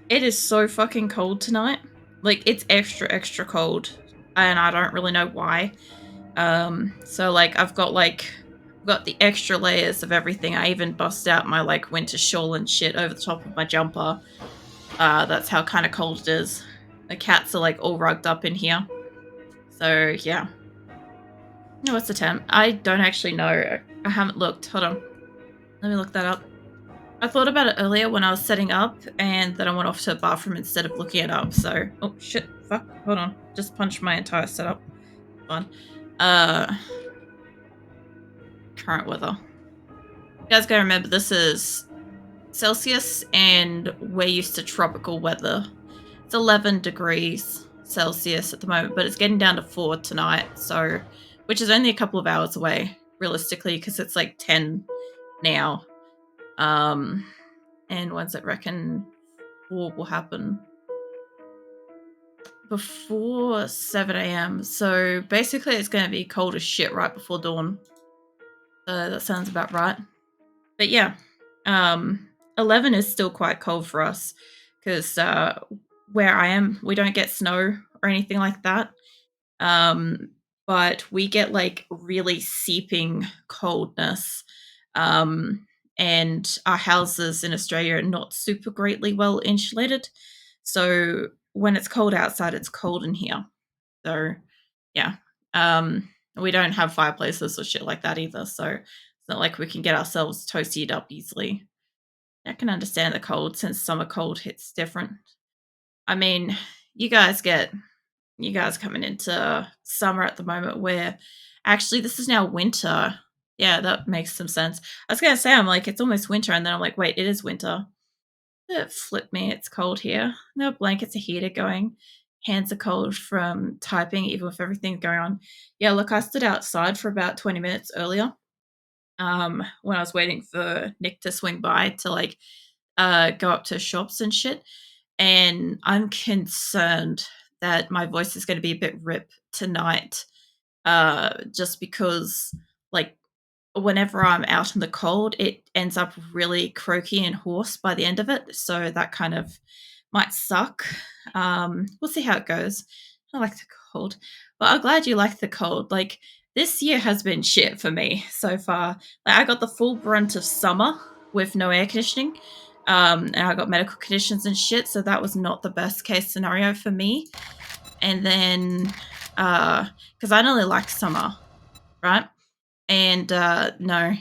It is so fucking cold tonight. Like, it's extra, extra cold. And I don't really know why. So like I've got the extra layers of everything. I even bust out my like winter shawl and shit over the top of my jumper. That's how kind of cold it is. The cats are like all rugged up in here. So yeah. No, what's the temp? I don't actually know. I haven't looked. Hold on. Let me look that up. I thought about it earlier when I was setting up, and then I went off to the bathroom instead of looking it up. So, oh shit, fuck, hold on. Just punched my entire setup. Fun. Uh, Current weather. You guys gotta remember this is Celsius, and we're used to tropical weather. It's 11 degrees Celsius at the moment, but it's getting down to 4 tonight, so which is only a couple of hours away, realistically, because it's like 10 now. And when's it reckon 4 will happen? Before 7 a.m. So basically, it's going to be cold as shit right before dawn. That sounds about right. But yeah, 11 is still quite cold for us because where I am, we don't get snow or anything like that. Um, but we get like really seeping coldness. Um, and our houses in Australia are not super greatly well insulated. So when it's cold outside, it's cold in here. So yeah. We don't have fireplaces or shit like that either. So it's not like we can get ourselves toasted up easily. I can understand the cold since summer cold hits different. I mean, you guys get you guys coming into summer at the moment where actually this is now winter. Yeah, that makes some sense. I was gonna say I'm like it's almost winter, and then I'm like, wait, it is winter. Flip me, it's cold here. No blankets, a heater going. Hands are cold from typing, even with everything going on. Yeah, look, I stood outside for about 20 minutes earlier. When I was waiting for Nick to swing by to like go up to shops and shit. And I'm concerned that my voice is going to be a bit rip tonight, just because, like, whenever I'm out in the cold, it ends up really croaky and hoarse by the end of it. So that kind of might suck. We'll see how it goes. I like the cold, but I'm glad you like the cold. Like, this year has been shit for me so far. Like, I got the full brunt of summer with no air conditioning. And I got medical conditions and shit, so that was not the best case scenario for me. And then, because I only like summer, right? And no,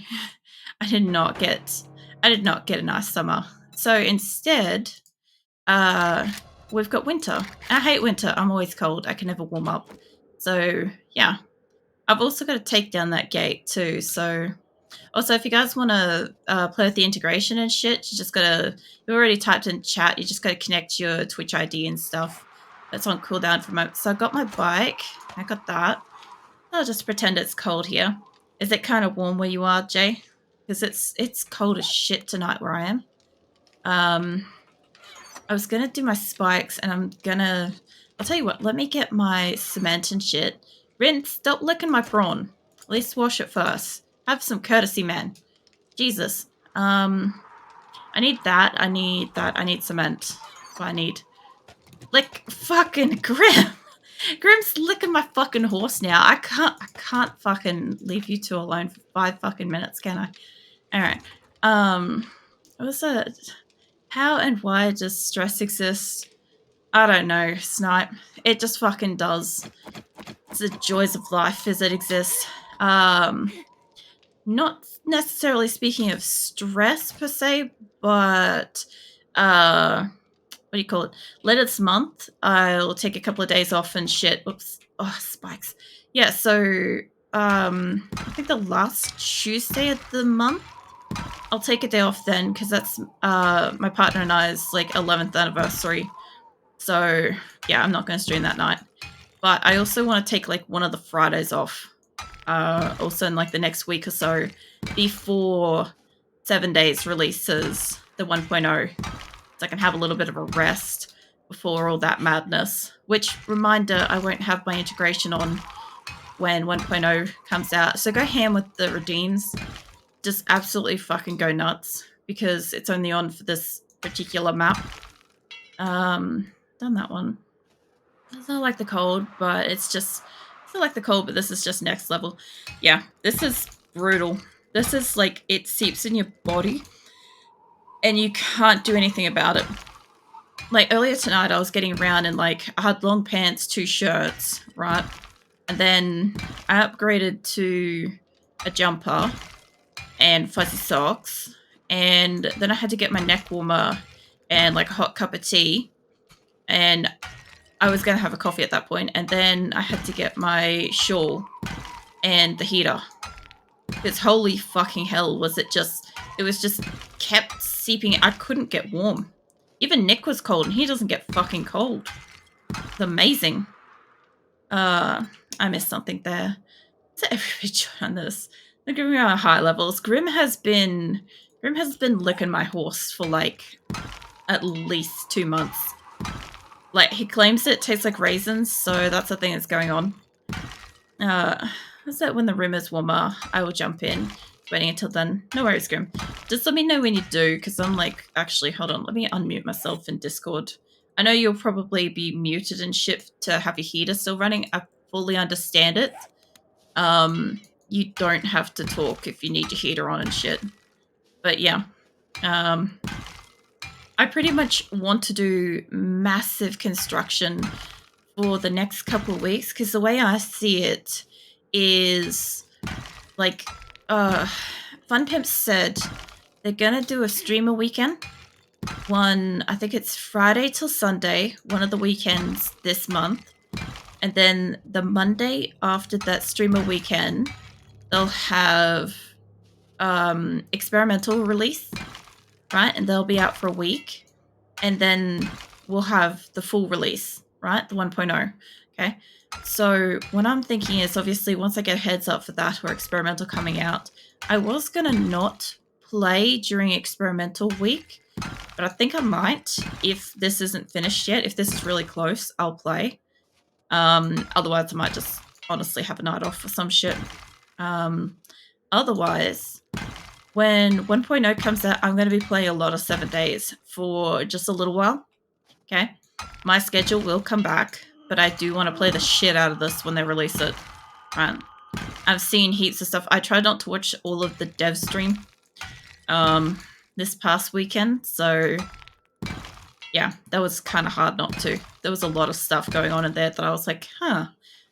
I did not get, I did not get a nice summer. So instead, uh, we've got winter. I hate winter. I'm always cold. I can never warm up. So yeah, I've also got to take down that gate too. So also, if you guys want to play with the integration and shit, you just gotta. You already typed in chat. You just gotta connect your Twitch ID and stuff. That's on cooldown for a moment. So I got my bike. I got that. I'll just pretend it's cold here. Is it kind of warm where you are, Jay? Because it's cold as shit tonight where I am. Um, I was gonna do my spikes, and I'm gonna. I'll tell you what. Let me get my cement and shit. Rin, stop licking my prawn. At least wash it first. Have some courtesy, man. Jesus. I need that. I need that. I need cement. That's what I need. Lick fucking Grim. Grim's licking my fucking horse now. I can't fucking leave you two alone for 5 fucking minutes, can I? Alright. What was it? How and why does stress exist? I don't know, Snipe. It just fucking does. It's the joys of life as it exists. Not necessarily speaking of stress per se, but what do you call it? Later this month, I'll take a couple of days off and shit. Oops. Oh, spikes. Yeah, so I think the last Tuesday of the month, I'll take a day off then because that's my partner and I's like 11th anniversary. So yeah, I'm not going to stream that night. But I also want to take like one of the Fridays off. Also in like the next week or so before 7 Days releases the 1.0, so I can have a little bit of a rest before all that madness. Which, reminder, I won't have my integration on when 1.0 comes out. So go ham with the redeems. Just absolutely fucking go nuts because it's only on for this particular map. Done that one. It's not like the cold, but it's not like the cold, but this is just next level. Yeah, this is brutal. This is like, it seeps in your body and you can't do anything about it. Like earlier tonight, I was getting around and like I had long pants, 2 shirts, right? And then I upgraded to a jumper and fuzzy socks. And then I had to get my neck warmer and like a hot cup of tea. And I was going to have a coffee at that point. And then I had to get my shawl and the heater. Because holy fucking hell, it was just kept seeping. I couldn't get warm. Even Nick was cold and he doesn't get fucking cold. It's amazing. I missed something there. So everybody join this. They're giving me on high levels. Grim has been licking my horse for like at least 2 months. Like he claims it tastes like raisins, so that's the thing that's going on. Is that when the room is warmer, I will jump in. Waiting until then. No worries, Grim. Just let me know when you do, because I'm like, actually, hold on, let me unmute myself in Discord. I know you'll probably be muted and shit to have your heater still running. I fully understand it. You don't have to talk if you need your heater on and shit. But yeah. I pretty much want to do massive construction for the next couple of weeks, because the way I see it is like Fun Pimp said they're gonna do a streamer weekend. One, I think it's Friday till Sunday, one of the weekends this month. And then the Monday after that streamer weekend, they'll have experimental release, right? And they'll be out for a week. And then we'll have the full release, right? The 1.0. Okay. So what I'm thinking is, obviously, once I get a heads up for that or experimental coming out, I was going to not play during experimental week, but I think I might. If this isn't finished yet, if this is really close, I'll play. Otherwise, I might just honestly have a night off for some shit. Otherwise, when 1.0 comes out, I'm going to be playing a lot of 7 days for just a little while. Okay? My schedule will come back, but I do want to play the shit out of this when they release it. Right? I've seen heaps of stuff. I tried not to watch all of the dev stream this past weekend, so yeah, that was kind of hard not to. There was a lot of stuff going on in there that I was like, huh,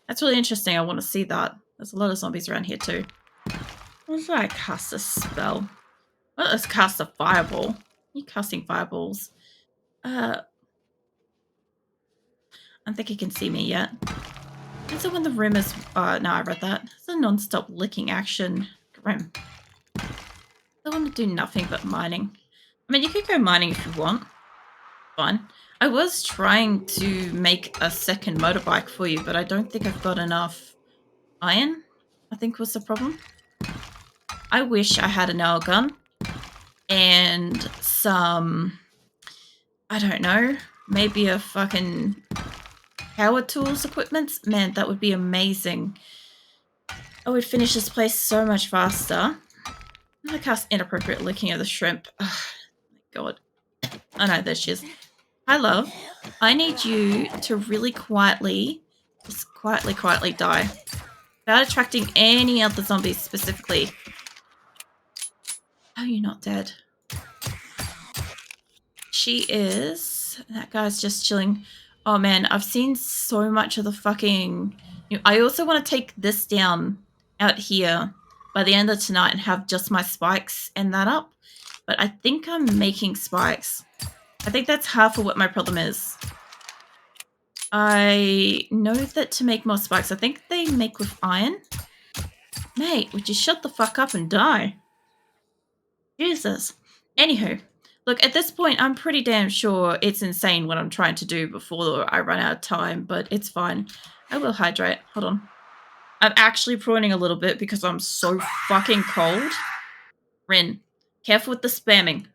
that's really interesting. I want to see that. There's a lot of zombies around here too. What did I cast a spell? Well, let's cast a fireball. Are you casting fireballs? I don't think he can see me yet. Is it when the room is... no, I read that. It's a non-stop licking action. Grim. I want to do nothing but mining. I mean, you could go mining if you want. Fine. I was trying to make a second motorbike for you, but I don't think I've got enough iron, I think was the problem. I wish I had a nail gun and some, I don't know, maybe a fucking power tools equipment. Man, that would be amazing. I would finish this place so much faster. I'm gonna cast inappropriate licking of the shrimp. Oh my god. Oh no, there she is. Hi, love. I need you to really quietly, just quietly die. Without attracting any other zombies specifically. Oh, you're not dead. She is. That guy's just chilling. Oh man, I've seen so much of the fucking... I also want to take this down out here by the end of tonight and have just my spikes and that up. But I think I'm making spikes. I think that's half of what my problem is. I know that to make more spikes, I think they make with iron. Mate, would you shut the fuck up and die? Jesus. Anywho, look, at this point, I'm pretty damn sure it's insane what I'm trying to do before I run out of time, but it's fine. I will hydrate. Hold on. I'm actually pruning a little bit because I'm so fucking cold. Rin, careful with the spamming.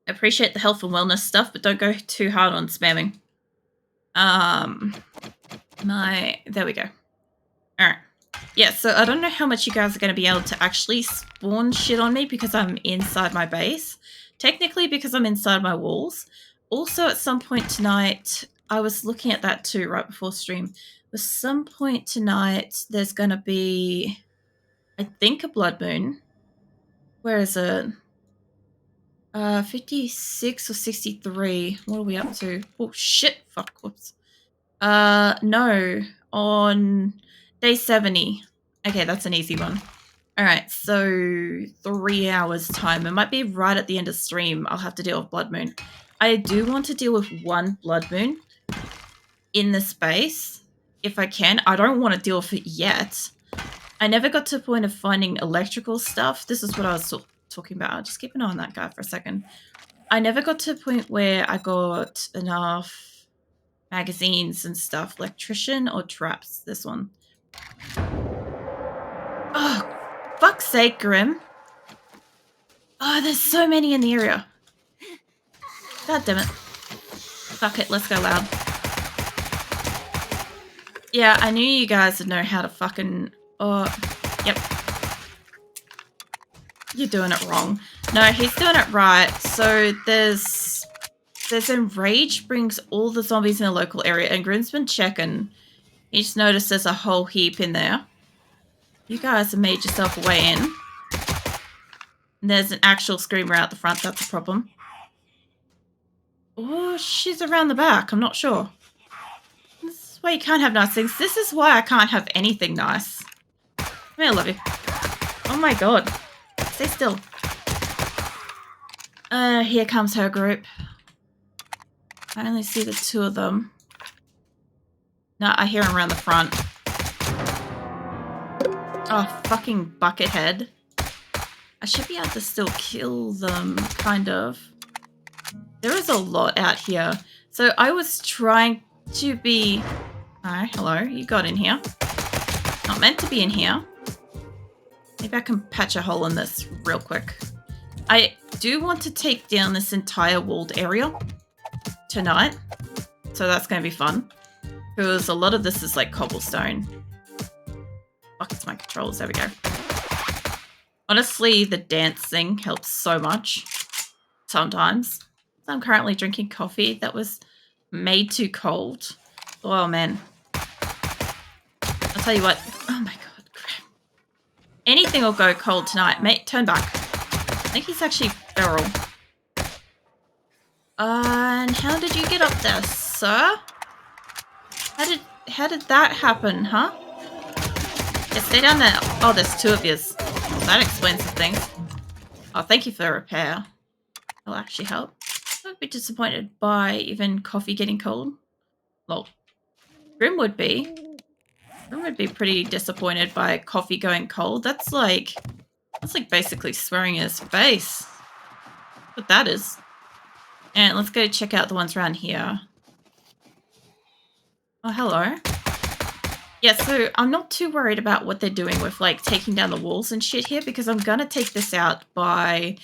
Appreciate the health and wellness stuff, but don't go too hard on spamming. There we go. Alright. Yeah, so I don't know how much you guys are going to be able to actually spawn shit on me because I'm inside my base. technically because I'm inside my walls. Also, at some point tonight, I was looking at that too right before stream. At some point tonight, there's going to be, I think, a blood moon. Where is it? 56 or 63. What are we up to? Oh, shit. Fuck. Whoops. No. On day 70. Okay, that's an easy one. Alright, so 3 hours time. It might be right at the end of stream. I'll have to deal with blood moon. I do want to deal with one blood moon in the space, if I can. I don't want to deal with it yet. I never got to the point of finding electrical stuff. This is what I was talking about. I'll just keep an eye on that guy for a second. I never got to the point where I got enough magazines and stuff. Electrician or traps? This one. Oh, fuck's sake, Grim. Oh, there's so many in the area. God damn it. Fuck it, let's go loud. Yeah, I knew you guys would know how to fucking... Oh, yep. You're doing it wrong. No, he's doing it right. So there's enrage brings all the zombies in the local area, and Grim's been checking. He just noticed there's a whole heap in there. You guys have made yourself a way in. And there's an actual screamer out the front, that's a problem. Oh, she's around the back, I'm not sure. This is why you can't have nice things. This is why I can't have anything nice. Come here, I love you. Oh my god. Stay still. Here comes her group. I only see the two of them. No, I hear them around the front. Oh, fucking buckethead. I should be able to still kill them, kind of. There is a lot out here. So I was trying to be... Hi, hello, you got in here. Not meant to be in here. Maybe I can patch a hole in this real quick. I do want to take down this entire walled area tonight. So that's going to be fun. Because a lot of this is like cobblestone. Fuck, it's my controls. There we go. Honestly, the dance thing helps so much. Sometimes. I'm currently drinking coffee that was made too cold. Oh, man. I'll tell you what. Oh, my God. Crap. Anything will go cold tonight. Mate, turn back. I think he's actually feral. And how did you get up there, sir? How did that happen, huh? Yeah, stay down there. Oh, there's two of yous. Well, that explains some things. Oh, thank you for the repair. That'll actually help. I would be disappointed by even coffee getting cold. Well, Grim would be. Grim would be pretty disappointed by coffee going cold. That's like basically swearing in his face. What that is. And let's go check out the ones around here. Oh, hello. Yeah, so I'm not too worried about what they're doing with, like, taking down the walls and shit here, because I'm gonna take this out by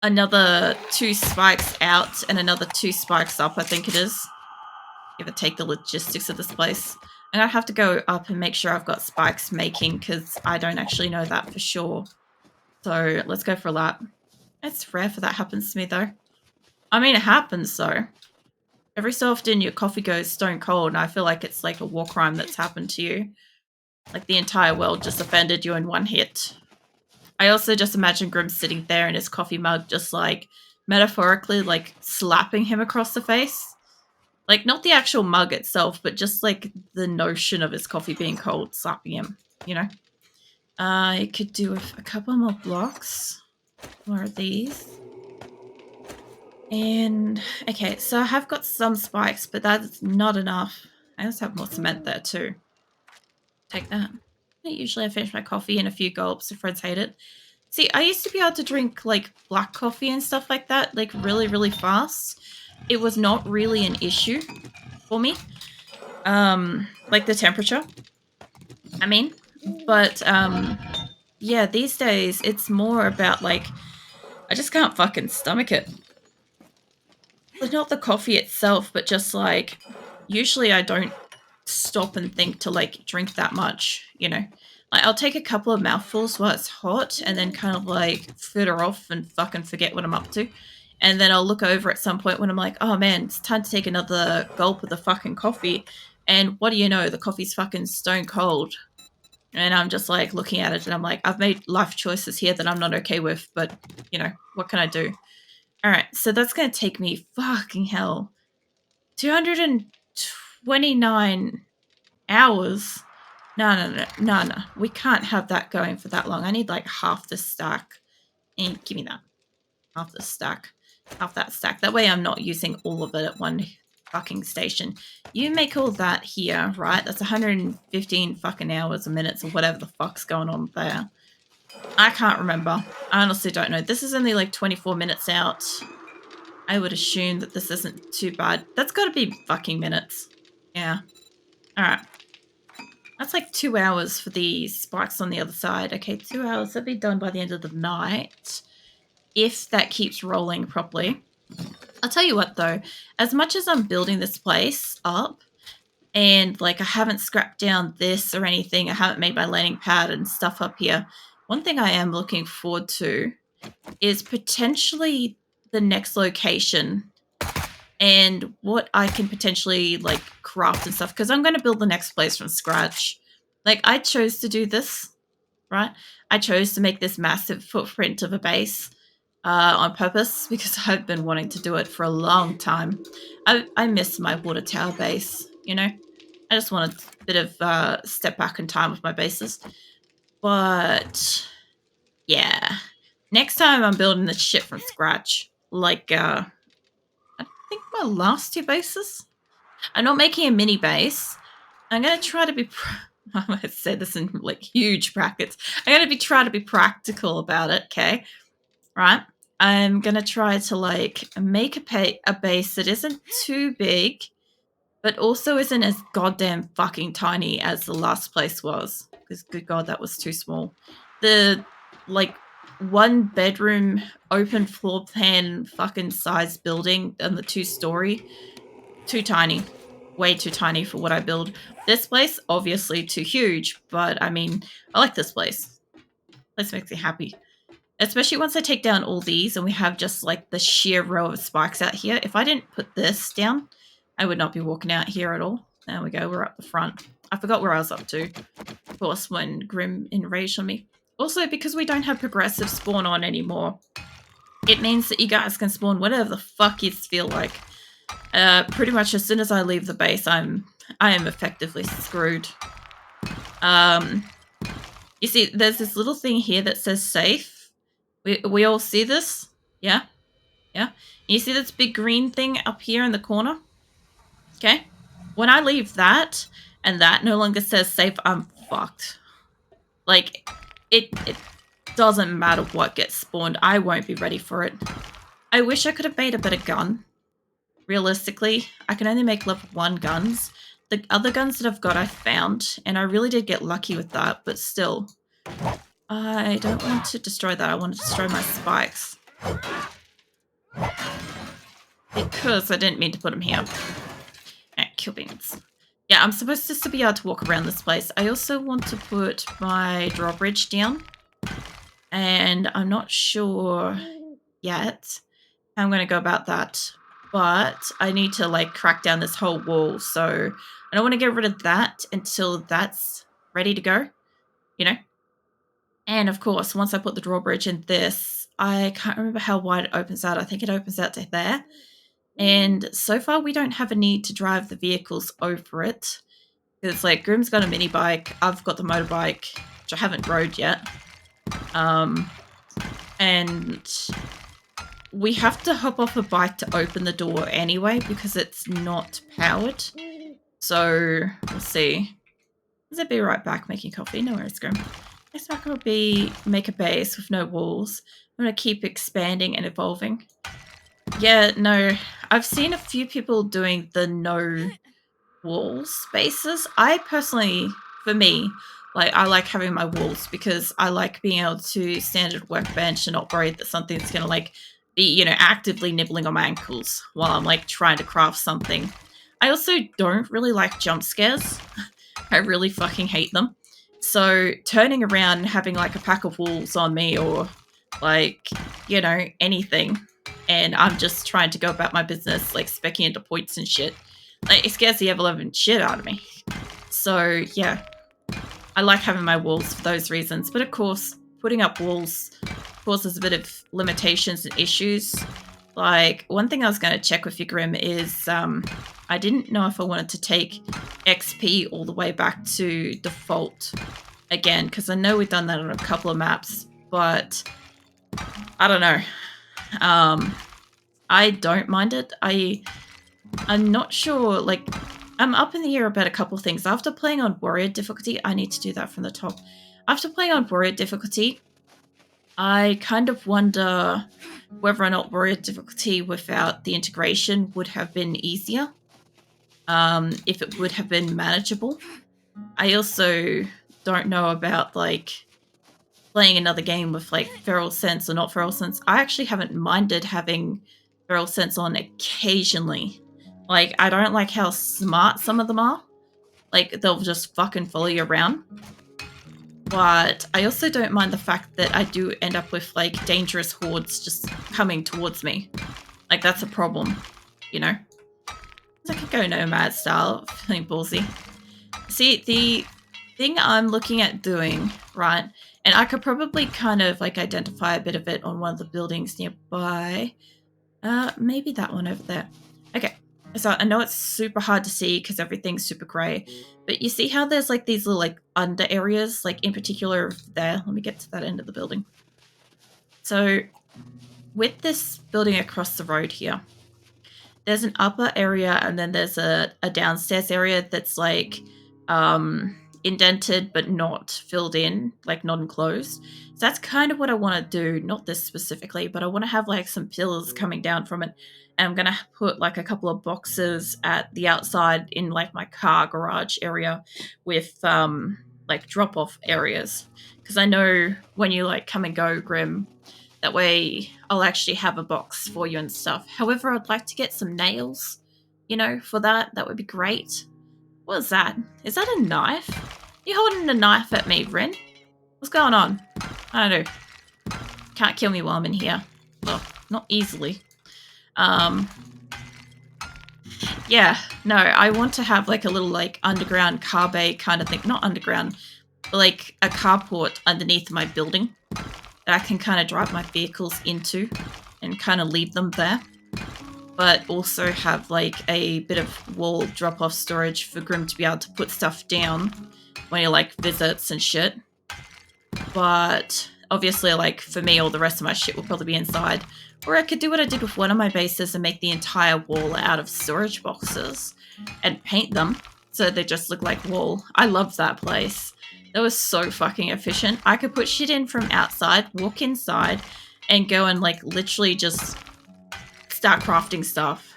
another 2 spikes out and another 2 spikes up, I think it is. Give or take the logistics of this place. I'm gonna have to go up and make sure I've got spikes making, because I don't actually know that for sure. So let's go for a lap. It's rare for that happens to me, though. I mean, it happens, though. Every so often your coffee goes stone cold, and I feel like it's like a war crime that's happened to you. Like the entire world just offended you in one hit. I also just imagine Grim sitting there in his coffee mug, just like metaphorically like slapping him across the face. Like not the actual mug itself, but just like the notion of his coffee being cold, slapping him, you know? I could do with a couple more blocks. More of these. And, okay, so I have got some spikes, but that's not enough. I also have more cement there too. Take that. Usually I finish my coffee in a few gulps if friends hate it. See, I used to be able to drink, like, black coffee and stuff like that, like, really, really fast. It was not really an issue for me. Like, the temperature. I mean. But, yeah, these days, it's more about, like, I just can't fucking stomach it. But not the coffee itself, but just like, usually I don't stop and think to like drink that much, you know. Like, I'll take a couple of mouthfuls while it's hot and then kind of like fritter off and fucking forget what I'm up to. And then I'll look over at some point when I'm like, oh man, it's time to take another gulp of the fucking coffee. And what do you know? The coffee's fucking stone cold. And I'm just like looking at it and I'm like, I've made life choices here that I'm not okay with, but you know, what can I do? All right, so that's going to take me fucking hell. 229 hours. No. We can't have that going for that long. I need like half the stack. And give me that. Half the stack. Half that stack. That way I'm not using all of it at one fucking station. You make all that here, right? That's 115 fucking hours or minutes or whatever the fuck's going on there. I can't remember. I honestly don't know. This is only like 24 minutes out. I would assume that this isn't too bad. That's got to be fucking minutes. Yeah. All right. That's like 2 hours for the spikes on the other side. Okay, 2 hours. That'll be done by the end of the night. If that keeps rolling properly. I'll tell you what, though. As much as I'm building this place up, and like I haven't scrapped down this or anything, I haven't made my landing pad and stuff up here, one thing I am looking forward to is potentially the next location and what I can potentially like craft and stuff, because I'm going to build the next place from scratch. Like, I chose to do this, right? I chose to make this massive footprint of a base on purpose because I've been wanting to do it for a long time. I miss my water tower base, you know? I just wanted a bit of step back in time with my bases. But yeah, next time I'm building this shit from scratch. Like, I think my last 2 bases. I'm not making a mini base. I'm going to try to be... I'm going to say this in, like, huge brackets. I'm going to try to be practical about it, okay? Right? I'm going to try to, like, make a base that isn't too big, but also isn't as goddamn fucking tiny as the last place was. Because, good God, that was too small. The, like, 1 bedroom, open floor plan fucking size building and the 2-story, too tiny. Way too tiny for what I build. This place, obviously too huge, but I mean, I like this place. This makes me happy. Especially once I take down all these and we have just like the sheer row of spikes out here. If I didn't put this down, I would not be walking out here at all. There we go, we're up the front. I forgot where I was up to, of course, when Grim enraged on me. Also, because we don't have progressive spawn on anymore, it means that you guys can spawn whatever the fuck you feel like. Pretty much as soon as I leave the base, I am effectively screwed. You see, there's this little thing here that says safe. We all see this? Yeah? Yeah? You see this big green thing up here in the corner? Okay? When I leave that, and that no longer says safe, I'm fucked. Like, it doesn't matter what gets spawned. I won't be ready for it. I wish I could have made a better gun. Realistically, I can only make level 1 guns. The other guns that I've got, I found, and I really did get lucky with that, but still. I don't want to destroy that. I want to destroy my spikes. Because I didn't mean to put them here. Kill beans. Yeah, I'm supposed just to be able to walk around this place. I also want to put my drawbridge down. And I'm not sure yet how I'm going to go about that. But I need to, like, crack down this whole wall. So I don't want to get rid of that until that's ready to go. You know? And, of course, once I put the drawbridge in this, I can't remember how wide it opens out. I think it opens out to there. And so far, we don't have a need to drive the vehicles over it. It's like, Grim's got a mini bike. I've got the motorbike, which I haven't rode yet. And we have to hop off a bike to open the door anyway because it's not powered. So, we'll see. I'll be right back making coffee. No worries, Grim. Next back will be make a base with no walls. I'm going to keep expanding and evolving. Yeah, no, I've seen a few people doing the no walls bases. I personally, for me, like, I like having my walls because I like being able to stand at a workbench and not worry that something's going to, like, be, you know, actively nibbling on my ankles while I'm, like, trying to craft something. I also don't really like jump scares. I really fucking hate them. So turning around and having like a pack of wolves on me or like, anything, and I'm just trying to go about my business, like specking into points and shit, like it scares the ever-loving shit out of me. So yeah, I like having my walls for those reasons. But of course, putting up walls causes a bit of limitations and issues. Like, one thing I was going to check with you, Grim, is I didn't know if I wanted to take XP all the way back to default again, because I know we've done that on a couple of maps, but I don't know. I don't mind it. I'm not sure, like, I'm up in the air about a couple of things. After playing on Warrior difficulty, I need to do that from the top. After playing on Warrior difficulty, I kind of wonder whether or not Warrior difficulty without the integration would have been easier. If it would have been manageable. I also don't know about, like, playing another game with, like, Feral Sense or not Feral Sense. I actually haven't minded having Feral Sense on occasionally. Like, I don't like how smart some of them are. Like, they'll just fucking follow you around. But I also don't mind the fact that I do end up with, like, dangerous hordes just coming towards me. Like, that's a problem, you know? I could go nomad style, feeling ballsy. See, the thing I'm looking at doing, right, and I could probably kind of, like, identify a bit of it on one of the buildings nearby. Maybe that one over there. Okay. So I know it's super hard to see because everything's super grey, but you see how there's like these little like under areas, like in particular there. Let me get to that end of the building. So with this building across the road here, there's an upper area and then there's a downstairs area that's like indented but not filled in, like not enclosed. So that's kind of what I want to do, not this specifically, but I want to have like some pillars coming down from it. And I'm going to put like a couple of boxes at the outside in like my car garage area with like drop off areas. Because I know when you like come and go, Grim, that way I'll actually have a box for you and stuff. However, I'd like to get some nails, for that. That would be great. What is that? Is that a knife? You holding a knife at me, Ren? What's going on? I don't know. Can't kill me while I'm in here. Well, not easily. Yeah, no, I want to have like a little like underground car bay kind of thing. Not underground, but like a carport underneath my building that I can kind of drive my vehicles into and kind of leave them there. But also have like a bit of wall drop-off storage for Grim to be able to put stuff down when he like visits and shit. But obviously, like for me, all the rest of my shit will probably be inside. Or I could do what I did with one of my bases and make the entire wall out of storage boxes and paint them so they just look like wall. I loved that place. That was so fucking efficient. I could put shit in from outside, walk inside, and go and like literally just start crafting stuff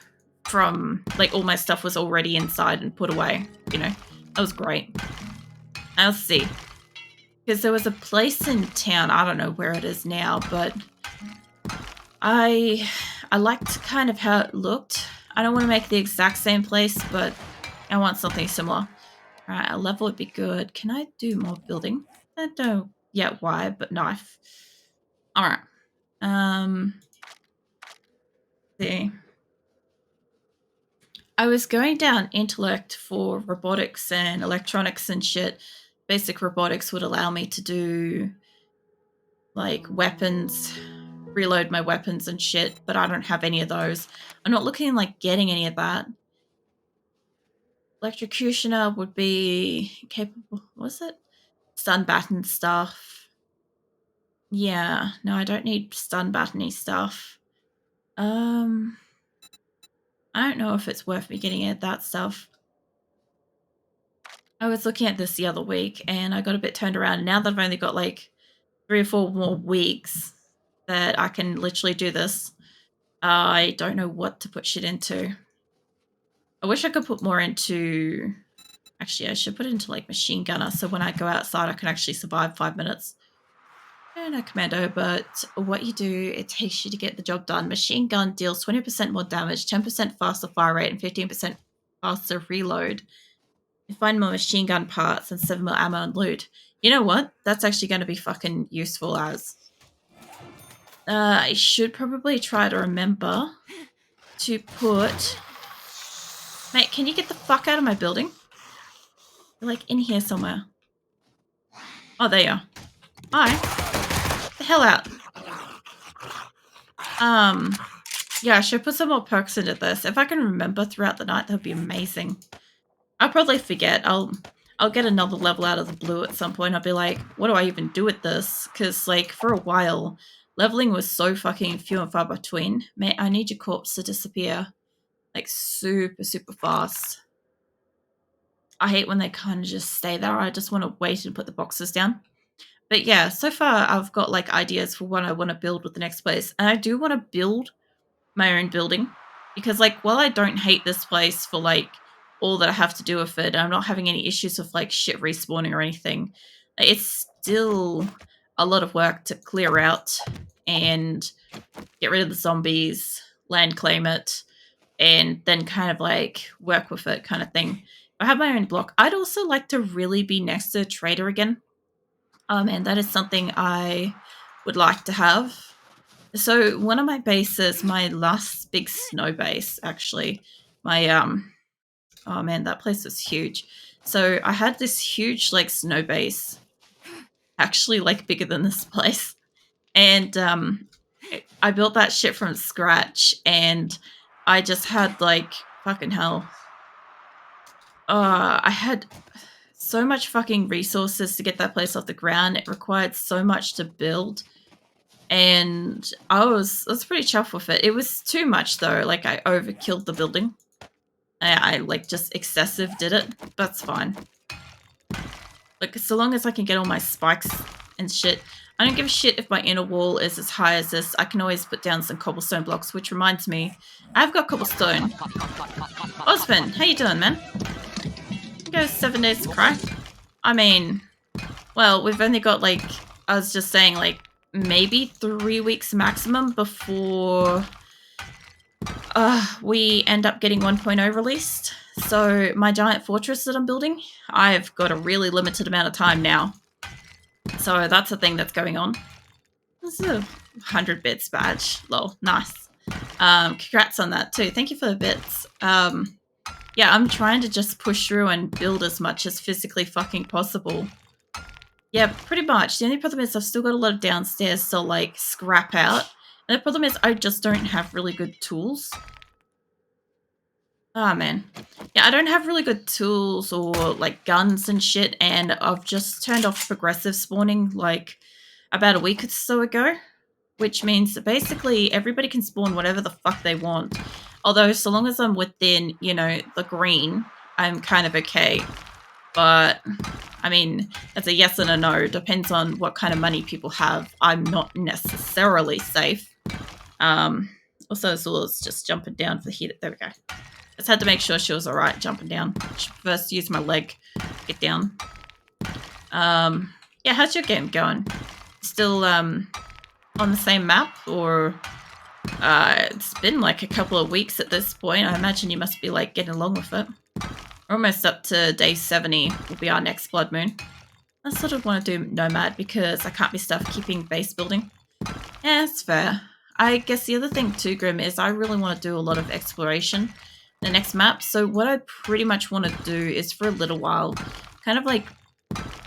from like all my stuff was already inside and put away. That was great. I'll see. Because there was a place in town, I don't know where it is now, but I liked kind of how it looked. I don't want to make the exact same place, but I want something similar. Alright, a level would be good. Can I do more building? I don't know yet why, but knife. Alright. See. I was going down intellect for robotics and electronics and shit. Basic robotics would allow me to do like weapons, reload my weapons and shit, but I don't have any of those. I'm not looking like getting any of that. Electrocutioner would be capable. What's it? Stun baton stuff. Yeah, no, I don't need stun battony stuff. I don't know if it's worth me getting at that stuff. I was looking at this the other week and I got a bit turned around. And now that I've only got like 3 or 4 more weeks that I can literally do this, I don't know what to put shit into. I wish I could put more into... Actually, I should put it into like machine gunner so when I go outside I can actually survive 5 minutes. No, commando, but what you do, it takes you to get the job done. Machine gun deals 20% more damage, 10% faster fire rate, and 15% faster reload. You find more machine gun parts and 7 more ammo and loot. You know what? That's actually going to be fucking useful as... I should probably try to remember to put... Mate, can you get the fuck out of my building? You're like in here somewhere. Oh, there you are. Hi. Get the hell out. Yeah, I should put some more perks into this. If I can remember throughout the night, that would be amazing. I'll probably forget. I'll get another level out of the blue at some point. I'll be like, what do I even do with this? Because, like, for a while, leveling was so fucking few and far between. Mate, I need your corpse to disappear. Like, super, super fast. I hate when they kind of just stay there. I just want to wait and put the boxes down. But yeah, so far I've got, like, ideas for what I want to build with the next place. And I do want to build my own building. Because, like, while I don't hate this place for, like, all that I have to do with it, I'm not having any issues with, like, shit respawning or anything. It's still a lot of work to clear out and get rid of the zombies, land claim it, and then kind of, like, work with it kind of thing. If I have my own block, I'd also like to really be next to a trader again. And that is something I would like to have. So one of my bases, my last big snow base, actually, my, oh man, that place was huge. So I had this huge, like, snow base, actually, like, bigger than this place. And I built that shit from scratch, and I just had, like, fucking hell. I had so much fucking resources to get that place off the ground. It required so much to build. And I was pretty chuffed with it. It was too much, though. Like, I overkilled the building. I like, just excessive did it. That's fine. Like, so long as I can get all my spikes and shit. I don't give a shit if my inner wall is as high as this. I can always put down some cobblestone blocks, which reminds me, I've got cobblestone. Osman, how you doing, man? Go 7 days to cry. I mean, well, we've only got, like, I was just saying, like, maybe 3 weeks maximum before we end up getting 1.0 released. So my giant fortress that I'm building, I've got a really limited amount of time now. So that's a thing that's going on. This is a 100 bits badge. Lol, nice. Congrats on that too. Thank you for the bits. Yeah, I'm trying to just push through and build as much as physically fucking possible. Yeah, pretty much. The only problem is I've still got a lot of downstairs to, like, scrap out. And the problem is I just don't have really good tools. Oh, man. Yeah, I don't have really good tools or, like, guns and shit, and I've just turned off progressive spawning, like, about a week or so ago. Which means that basically everybody can spawn whatever the fuck they want. Although, so long as I'm within, you know, the green, I'm kind of okay. But, I mean, it's a yes and a no. Depends on what kind of money people have. I'm not necessarily safe. Also, Zula's just jumping down for the heat. There we go. Just had to make sure she was alright jumping down. Should first use my leg to get down. Yeah, how's your game going? Still, on the same map? Or, it's been like a couple of weeks at this point. I imagine you must be, like, getting along with it. We're almost up to day 70 will be our next blood moon. I sort of want to do Nomad because I can't be stuffed keeping base building. Yeah, it's fair. I guess the other thing too, Grim, is I really want to do a lot of exploration in the next map. So what I pretty much want to do is for a little while, kind of like,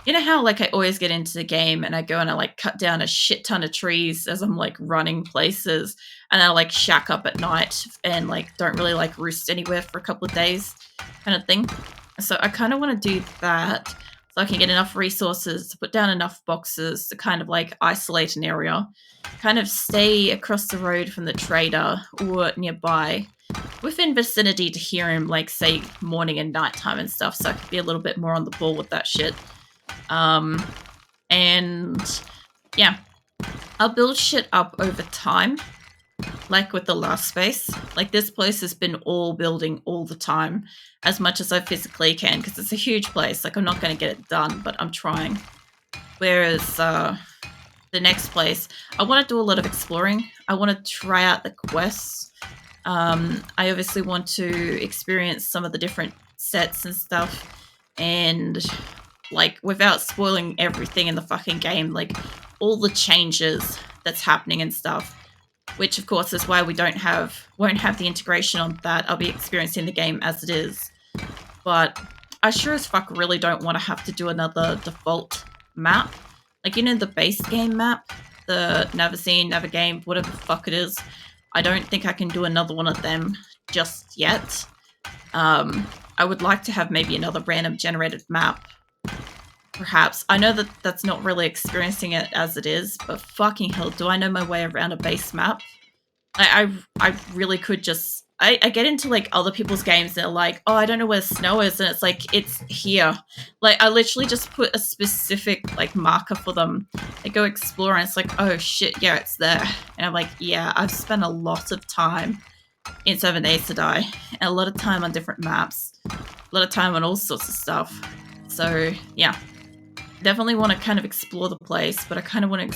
you know how, like, I always get into the game and I go and I, like, cut down a shit ton of trees as I'm, like, running places, and I, like, shack up at night and, like, don't really, like, roost anywhere for a couple of days kind of thing. So I kind of want to do that so I can get enough resources to put down enough boxes to kind of, like, isolate an area, kind of stay across the road from the trader or nearby within vicinity to hear him, like, say, morning and nighttime and stuff, so I could be a little bit more on the ball with that shit. And yeah, I'll build shit up over time, like with the last space. Like, this place has been all building all the time, as much as I physically can, because it's a huge place. Like, I'm not going to get it done, but I'm trying. Whereas the next place, I want to do a lot of exploring. I want to try out the quests. I obviously want to experience some of the different sets and stuff, and like without spoiling everything in the fucking game, like all the changes that's happening and stuff. Which of course is why we won't have the integration on that. I'll be experiencing the game as it is. But I sure as fuck really don't want to have to do another default map. Like, you know, the base game map, the Never Seen, Never Game, whatever the fuck it is. I don't think I can do another one of them just yet. I would like to have maybe another random generated map. Perhaps. I know that that's not really experiencing it as it is, but fucking hell, do I know my way around a base map? I really could just... I get into, like, other people's games that are like, oh, I don't know where snow is, and it's like, it's here. Like, I literally just put a specific, like, marker for them. They go explore, and it's like, oh, shit, yeah, it's there. And I'm like, yeah, I've spent a lot of time in 7 Days to Die, and a lot of time on different maps, a lot of time on all sorts of stuff. So, yeah. Definitely want to kind of explore the place, but I kind of want to